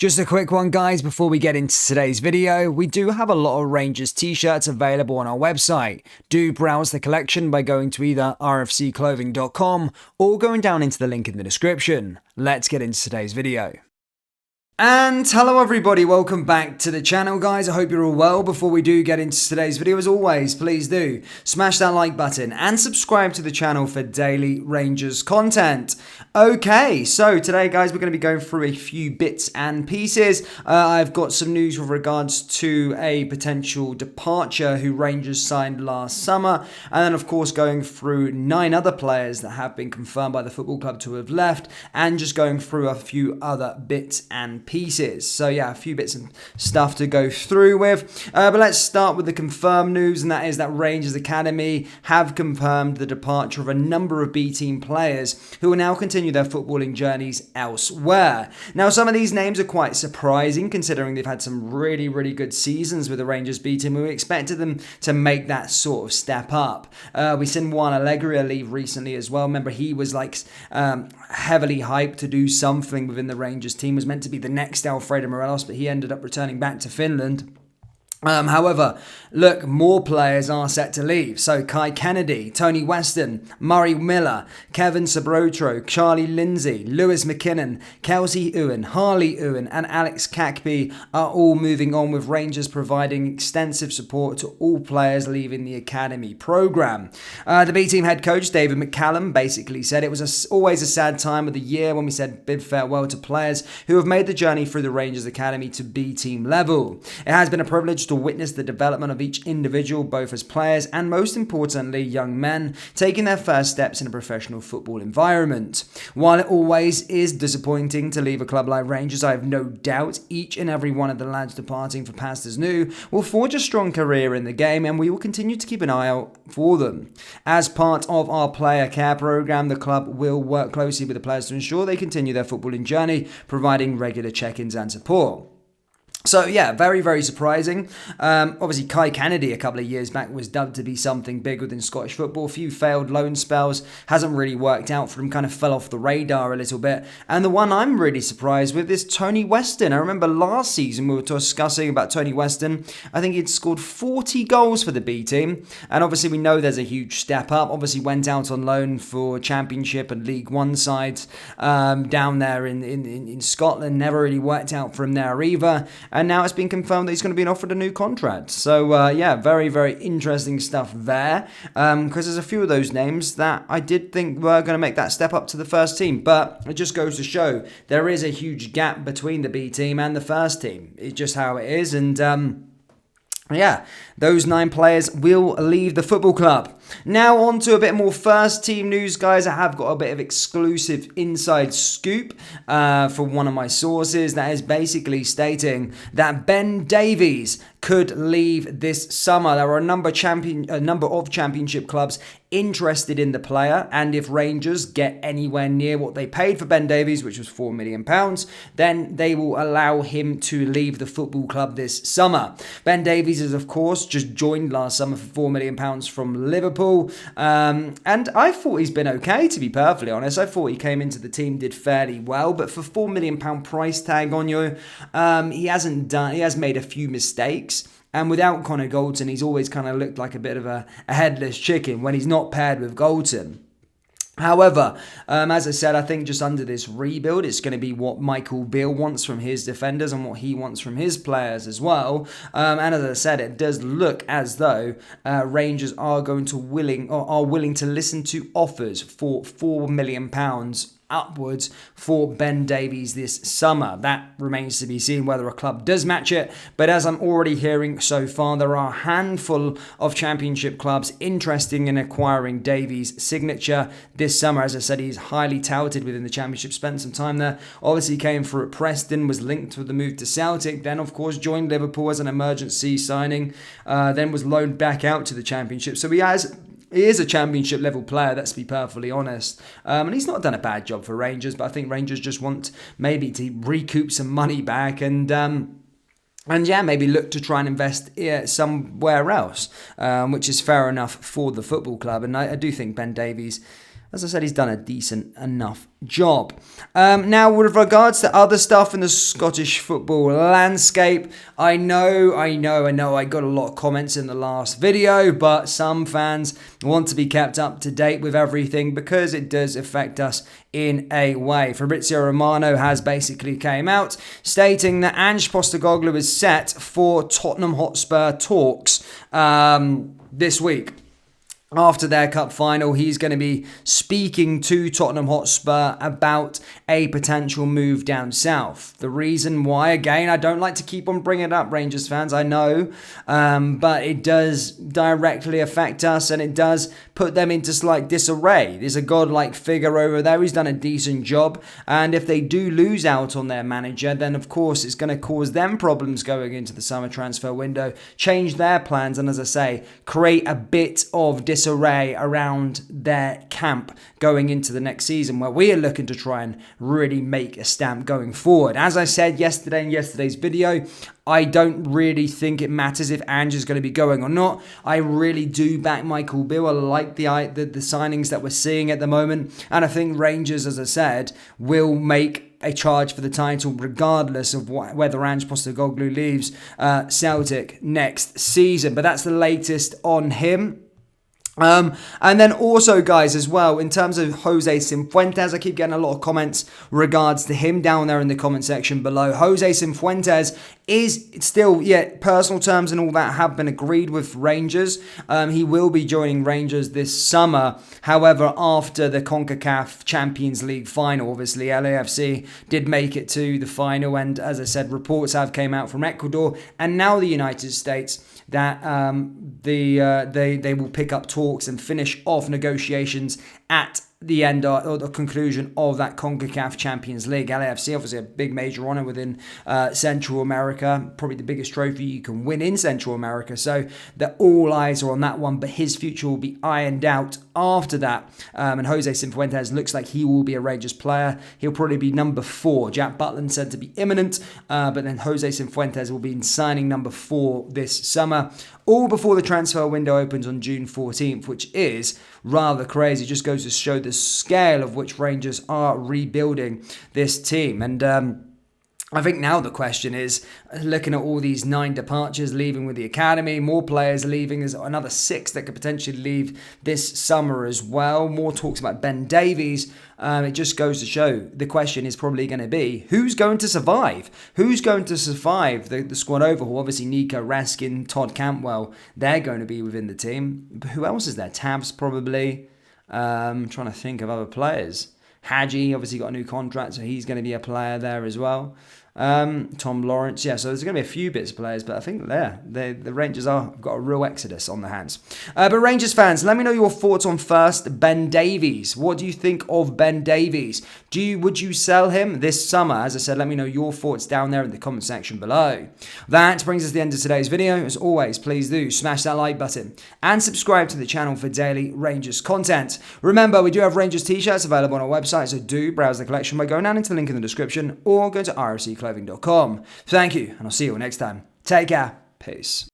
Just a quick one, guys, before we get into today's video. We do have a lot of Rangers t-shirts available on our website. Do browse the collection by going to either rfcclothing.com or going down into the link in the description. Let's get into today's video. And hello everybody, welcome back to the channel, guys. I hope you're all well. Before we do get into today's video, as always, please do smash that like button and subscribe to the channel for daily Rangers content. Okay, so today, guys, we're going to be going through a few bits and pieces. I've got some news with regards to a potential departure who Rangers signed last summer, and then of course going through 9 other players that have been confirmed by the football club to have left, and just going through a few other bits and pieces. So yeah, a few bits and stuff to go through with. But let's start with the confirmed news, and that is that Rangers Academy have confirmed the departure of a number of B team players who will now continue their footballing journeys elsewhere. Now, some of these names are quite surprising considering they've had some really good seasons with the Rangers B team. We expected them to make that sort of step up. We've seen Juan Alegria leave recently as well. Remember, he was like heavily hyped to do something within the Rangers team. Was meant to be the next Alfredo Morelos, but he ended up returning back to Finland. However, look, more players are set to leave. So Kai Kennedy, Tony Weston, Murray Miller, Kevin Sabrotro, Charlie Lindsay, Lewis McKinnon, Kelsey Ewan, Harley Ewan and Alex Kakby are all moving on, with Rangers providing extensive support to all players leaving the academy program. The B team head coach David McCallum basically said it was always a sad time of the year when we said bid farewell to players who have made the journey through the Rangers Academy to B team level. It has been a privilege to witness the development of each individual, both as players and, most importantly, young men taking their first steps in a professional football environment. While it always is disappointing to leave a club like Rangers, I have no doubt each and every one of the lads departing for pastures new will forge a strong career in the game, and we will continue to keep an eye out for them. As part of our player care program, the club will work closely with the players to ensure they continue their footballing journey, providing regular check-ins and support. So yeah, very surprising. Obviously, Kai Kennedy a couple of years back was dubbed to be something big within Scottish football. A few failed loan spells, hasn't really worked out for him, kind of fell off the radar a little bit. And the one I'm really surprised with is Tony Weston. I remember last season we were discussing about Tony Weston. I think he'd scored 40 goals for the B team. And obviously we know there's a huge step up. Obviously went out on loan for Championship and League One sides down there in Scotland. Never really worked out for him there either. And now it's been confirmed that he's going to be offered a new contract. So, yeah, very interesting stuff there. Because there's a few of those names that I did think were going to make that step up to the first team. But it just goes to show there is a huge gap between the B team and the first team. It's just how it is. And, yeah, those 9 players will leave the football club. Now on to a bit more first team news, guys. I have got a bit of exclusive inside scoop from one of my sources that is basically stating that Ben Davies could leave this summer. There are a number of championship clubs interested in the player, and if Rangers get anywhere near what they paid for Ben Davies, which was £4 million, then they will allow him to leave the football club this summer. Ben Davies is, of course, just joined last summer for £4 million from Liverpool, and I thought he's been okay, to be perfectly honest. I thought he came into the team, did fairly well, but for £4 million price tag on you, he has made a few mistakes. And without Connor Goldson, he's always kind of looked like a bit of a headless chicken when he's not paired with Goldson. However, as I said, I think just under this rebuild, it's going to be what Michael Beale wants from his defenders and what he wants from his players as well. And as I said, it does look as though Rangers are willing to listen to offers for £4 million upwards for Ben Davies this summer. That remains to be seen whether a club does match it, but as I'm already hearing so far, there are a handful of championship clubs interested in acquiring Davies' signature this summer. As I said, he's highly touted within the championship, spent some time there, obviously came through at Preston, was linked with the move to Celtic, then of course joined Liverpool as an emergency signing, then was loaned back out to the championship. So he is a championship level player, let's be perfectly honest. And he's not done a bad job for Rangers, but I think Rangers just want maybe to recoup some money back and yeah, maybe look to try and invest somewhere else, which is fair enough for the football club. And I do think Ben Davies as I said, he's done a decent enough job. Now, with regards to other stuff in the Scottish football landscape, I know I got a lot of comments in the last video, but some fans want to be kept up to date with everything because it does affect us in a way. Fabrizio Romano has basically came out stating that Ange Postecoglou is set for Tottenham Hotspur talks this week. After their cup final, he's going to be speaking to Tottenham Hotspur about a potential move down south. The reason why, again, I don't like to keep on bringing it up, Rangers fans, I know, but it does directly affect us and it does put them into slight disarray. There's a godlike figure over there who's done a decent job, and if they do lose out on their manager, then of course it's going to cause them problems going into the summer transfer window, change their plans, and as I say, create a bit of disarray around their camp going into the next season, where we are looking to try and really make a stamp going forward. As I said yesterday in yesterday's video, I don't really think it matters if Ange is going to be going or not. I really do back Michael Beale. I like the signings that we're seeing at the moment, and I think Rangers, as I said, will make a charge for the title regardless of whether Ange Postecoglou leaves Celtic next season. But that's the latest on him. And then also, guys, as well, in terms of Jose Cifuentes, I keep getting a lot of comments regards to him down there in the comment section below. Jose Cifuentes is still, personal terms and all that have been agreed with Rangers. He will be joining Rangers this summer. However, after the CONCACAF Champions League final, obviously LAFC did make it to the final, and as I said, reports have came out from Ecuador and now the United States that they will pick up talks and finish off negotiations at the end or the conclusion of that CONCACAF Champions League. LAFC, obviously a big major honor within Central America, probably the biggest trophy you can win in Central America. So that all eyes are on that one, but his future will be ironed out after that. And Jose Cifuentes looks like he will be a Rangers player. He'll probably be number 4. Jack Butland said to be imminent, but then Jose Cifuentes will be signing number 4 this summer, all before the transfer window opens on June 14th, which is rather crazy. Just goes to show the scale of which Rangers are rebuilding this team. And I think now the question is, looking at all these 9 departures leaving with the academy, more players leaving, there's another 6 that could potentially leave this summer as well. More talks about Ben Davies. It just goes to show the question is probably going to be, who's going to survive? Who's going to survive the squad overhaul? Obviously, Nico Raskin, Todd Cantwell, they're going to be within the team. But who else is there? Tabs probably. Trying to think of other players. Hadji obviously got a new contract, so he's going to be a player there as well. Tom Lawrence, so there's going to be a few bits of players, but I think the Rangers have got a real exodus on their hands. But Rangers fans, let me know your thoughts on first Ben Davies. What do you think of Ben Davies? Would you sell him this summer? As I said, let me know your thoughts down there in the comment section below. That brings us to the end of today's video. As always, please do smash that like button and subscribe to the channel for daily Rangers content. Remember, we do have Rangers t-shirts available on our website, so do browse the collection by going down into the link in the description or go to rfcclothing.com. Thank you, and I'll see you all next time. Take care. Peace.